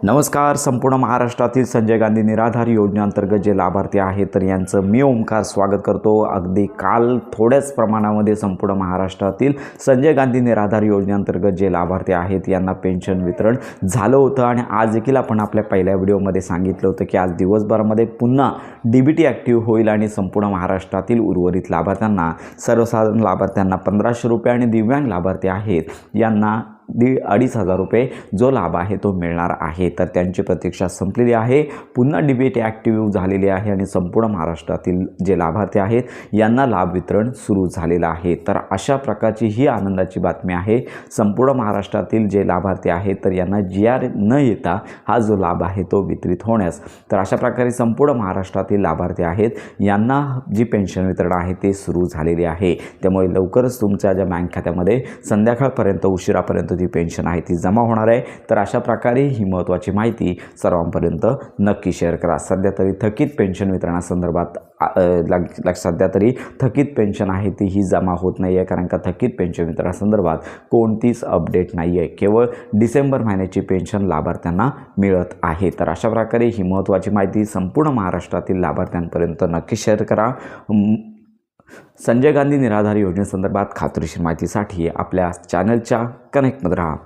नमस्कार. संपूर्ण महाराष्ट्रातील संजय गांधी निराधार योजनेअंतर्गत जे लाभार्थी आहेत तर यांचं मी ओमकार स्वागत करतो. अगदी काल थोड्याच प्रमाणामध्ये संपूर्ण महाराष्ट्रातील संजय गांधी निराधार योजनेअंतर्गत जे लाभार्थी आहेत यांना पेन्शन वितरण झालं होतं आणि आज देखील आपण आपल्या पहिल्या व्हिडिओमध्ये सांगितलं होतं की आज दिवसभरामध्ये पुन्हा DBT ॲक्टिव्ह होईल आणि संपूर्ण महाराष्ट्रातील उर्वरित लाभार्थ्यांना, सर्वसाधारण लाभार्थ्यांना 1500 रुपये आणि दिव्यांग लाभार्थी आहेत यांना 2,500 रुपये जो लाभ आहे तो मिळणार आहे. तर त्यांची प्रतीक्षा संपलेली आहे. पुन्हा DBT ॲक्टिव्ह झालेली आहे आणि संपूर्ण महाराष्ट्रातील जे लाभार्थी आहेत यांना लाभ वितरण सुरू झालेलं आहे. तर अशा प्रकारची ही आनंदाची बातमी आहे. संपूर्ण महाराष्ट्रातील जे लाभार्थी आहेत तर यांना GR न येता हा जो लाभ आहे तो वितरित होण्यास, तर अशा प्रकारे संपूर्ण महाराष्ट्रातील लाभार्थी आहेत यांना जी पेन्शन वितरण आहे ते सुरू झालेली आहे. त्यामुळे लवकरच तुमच्या ज्या बँक खात्यामध्ये संध्याकाळपर्यंत उशिरापर्यंत जी पेन्शन आहे ती जमा होणार आहे. तर अशा प्रकारे ही महत्त्वाची माहिती सर्वांपर्यंत नक्की शेअर करा. सध्या तरी थकीत पेन्शन वितरणासंदर्भात सध्या तरी थकीत पेन्शन आहे ती ही जमा होत नाही आहे, कारण का थकीत पेन्शन वितरणासंदर्भात कोणतीच अपडेट नाही आहे. केवळ डिसेंबर महिन्याची पेन्शन लाभार्थ्यांना मिळत आहे. तर अशा प्रकारे ही महत्त्वाची माहिती संपूर्ण महाराष्ट्रातील लाभार्थ्यांपर्यंत नक्की शेअर करा. संजय गांधी निराधार योजनेसंदर्भात खात्रीशीर माहितीसाठी आपल्या चॅनलच्या कनेक्टमध्ये राहा.